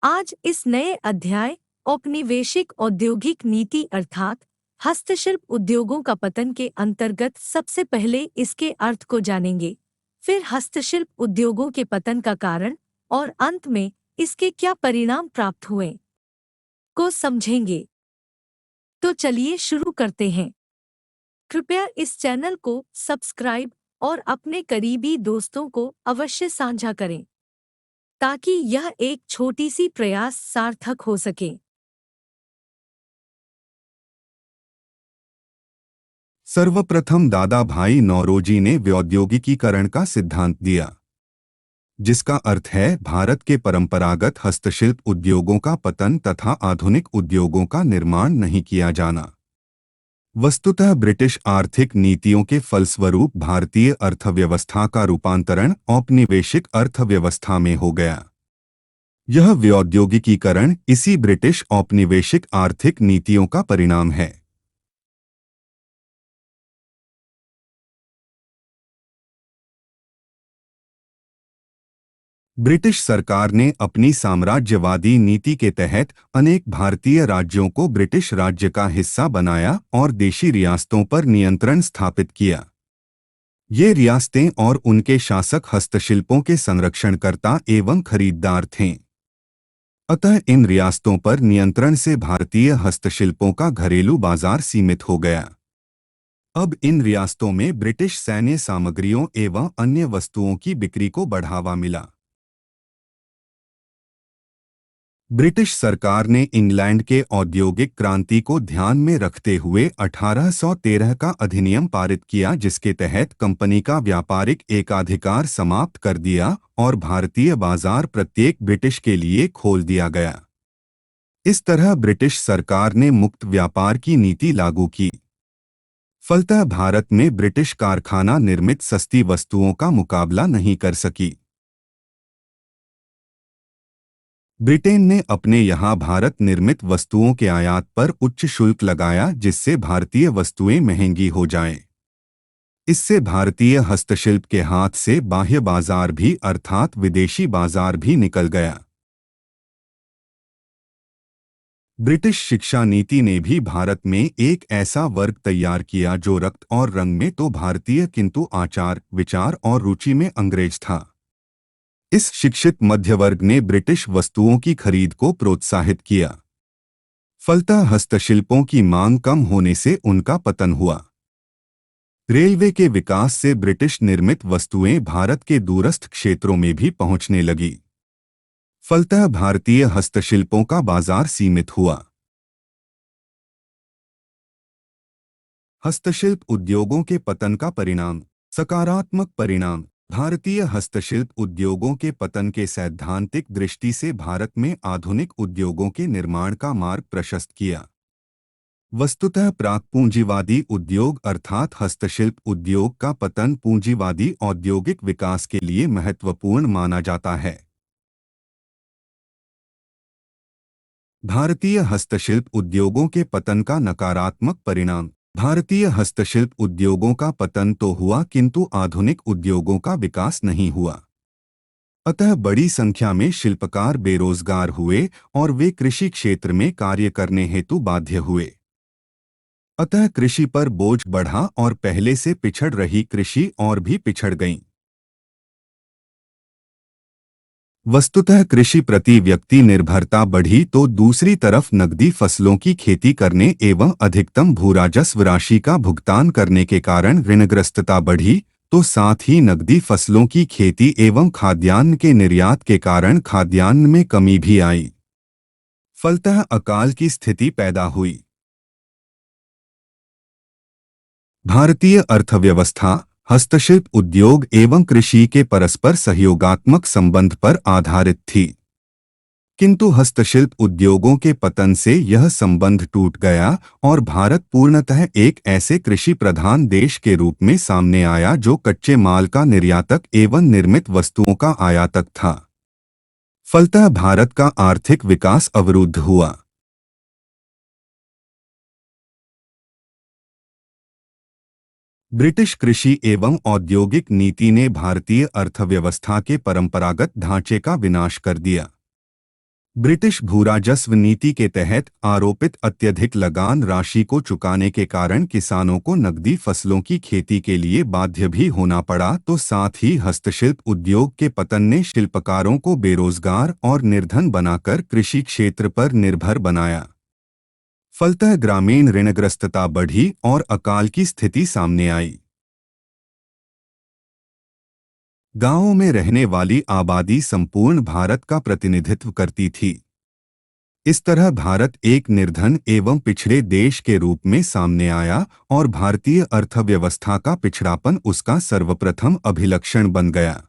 आज इस नए अध्याय औपनिवेशिक औद्योगिक नीति अर्थात हस्तशिल्प उद्योगों का पतन के अंतर्गत सबसे पहले इसके अर्थ को जानेंगे, फिर हस्तशिल्प उद्योगों के पतन का कारण और अंत में इसके क्या परिणाम प्राप्त हुए को समझेंगे। तो चलिए शुरू करते हैं। कृपया इस चैनल को सब्सक्राइब और अपने करीबी दोस्तों को अवश्य साझा करें ताकि यह एक छोटी सी प्रयास सार्थक हो सके। सर्वप्रथम दादा भाई नौरोजी ने व्योद्योगिकीकरण का सिद्धांत दिया, जिसका अर्थ है भारत के परंपरागत हस्तशिल्प उद्योगों का पतन तथा आधुनिक उद्योगों का निर्माण नहीं किया जाना। वस्तुतः ब्रिटिश आर्थिक नीतियों के फलस्वरूप भारतीय अर्थव्यवस्था का रूपांतरण औपनिवेशिक अर्थव्यवस्था में हो गया। यह व्योद्योगिकीकरण इसी ब्रिटिश औपनिवेशिक आर्थिक नीतियों का परिणाम है। ब्रिटिश सरकार ने अपनी साम्राज्यवादी नीति के तहत अनेक भारतीय राज्यों को ब्रिटिश राज्य का हिस्सा बनाया और देशी रियासतों पर नियंत्रण स्थापित किया। ये रियासतें और उनके शासक हस्तशिल्पों के संरक्षणकर्ता एवं खरीदार थे। अतः इन रियासतों पर नियंत्रण से भारतीय हस्तशिल्पों का घरेलू बाजार सीमित हो गया। अब इन रियासतों में ब्रिटिश सैन्य सामग्रियों एवं अन्य वस्तुओं की बिक्री को बढ़ावा मिला। ब्रिटिश सरकार ने इंग्लैंड के औद्योगिक क्रांति को ध्यान में रखते हुए 1813 का अधिनियम पारित किया, जिसके तहत कंपनी का व्यापारिक एकाधिकार समाप्त कर दिया और भारतीय बाजार प्रत्येक ब्रिटिश के लिए खोल दिया गया। इस तरह ब्रिटिश सरकार ने मुक्त व्यापार की नीति लागू की। फलतः भारत में ब्रिटिश कारखाना निर्मित सस्ती वस्तुओं का मुकाबला नहीं कर सकी। ब्रिटेन ने अपने यहाँ भारत निर्मित वस्तुओं के आयात पर उच्च शुल्क लगाया, जिससे भारतीय वस्तुएं महंगी हो जाएं। इससे भारतीय हस्तशिल्प के हाथ से बाह्य बाजार भी अर्थात विदेशी बाजार भी निकल गया। ब्रिटिश शिक्षा नीति ने भी भारत में एक ऐसा वर्ग तैयार किया जो रक्त और रंग में तो भारतीय किंतु आचार विचार और रुचि में अंग्रेज था। इस शिक्षित मध्यवर्ग ने ब्रिटिश वस्तुओं की खरीद को प्रोत्साहित किया। फलतः हस्तशिल्पों की मांग कम होने से उनका पतन हुआ। रेलवे के विकास से ब्रिटिश निर्मित वस्तुएं भारत के दूरस्थ क्षेत्रों में भी पहुंचने लगी। फलतः भारतीय हस्तशिल्पों का बाजार सीमित हुआ। हस्तशिल्प उद्योगों के पतन का परिणाम। सकारात्मक परिणाम। भारतीय हस्तशिल्प उद्योगों के पतन के सैद्धांतिक दृष्टि से भारत में आधुनिक उद्योगों के निर्माण का मार्ग प्रशस्त किया। वस्तुतः प्राक पूंजीवादी उद्योग अर्थात हस्तशिल्प उद्योग का पतन पूंजीवादी औद्योगिक विकास के लिए महत्वपूर्ण माना जाता है। भारतीय हस्तशिल्प उद्योगों के पतन का नकारात्मक परिणाम। भारतीय हस्तशिल्प उद्योगों का पतन तो हुआ किंतु आधुनिक उद्योगों का विकास नहीं हुआ। अतः बड़ी संख्या में शिल्पकार बेरोजगार हुए और वे कृषि क्षेत्र में कार्य करने हेतु बाध्य हुए। अतः कृषि पर बोझ बढ़ा और पहले से पिछड़ रही कृषि और भी पिछड़ गई। वस्तुतः कृषि प्रति व्यक्ति निर्भरता बढ़ी तो दूसरी तरफ नकदी फसलों की खेती करने एवं अधिकतम भूराजस्व राशि का भुगतान करने के कारण ऋणग्रस्तता बढ़ी, तो साथ ही नकदी फसलों की खेती एवं खाद्यान्न के निर्यात के कारण खाद्यान्न में कमी भी आई। फलतः अकाल की स्थिति पैदा हुई। भारतीय अर्थव्यवस्था हस्तशिल्प उद्योग एवं कृषि के परस्पर सहयोगात्मक संबंध पर आधारित थी, किंतु हस्तशिल्प उद्योगों के पतन से यह संबंध टूट गया और भारत पूर्णतः एक ऐसे कृषि प्रधान देश के रूप में सामने आया जो कच्चे माल का निर्यातक एवं निर्मित वस्तुओं का आयातक था। फलतः भारत का आर्थिक विकास अवरुद्ध हुआ। ब्रिटिश कृषि एवं औद्योगिक नीति ने भारतीय अर्थव्यवस्था के परंपरागत ढांचे का विनाश कर दिया। ब्रिटिश भूराजस्व नीति के तहत आरोपित अत्यधिक लगान राशि को चुकाने के कारण किसानों को नकदी फसलों की खेती के लिए बाध्य भी होना पड़ा, तो साथ ही हस्तशिल्प उद्योग के पतन ने शिल्पकारों को बेरोजगार और निर्धन बनाकर कृषि क्षेत्र पर निर्भर बनाया। फलतः ग्रामीण ऋणग्रस्तता बढ़ी और अकाल की स्थिति सामने आई। गांवों में रहने वाली आबादी संपूर्ण भारत का प्रतिनिधित्व करती थी। इस तरह भारत एक निर्धन एवं पिछड़े देश के रूप में सामने आया और भारतीय अर्थव्यवस्था का पिछड़ापन उसका सर्वप्रथम अभिलक्षण बन गया।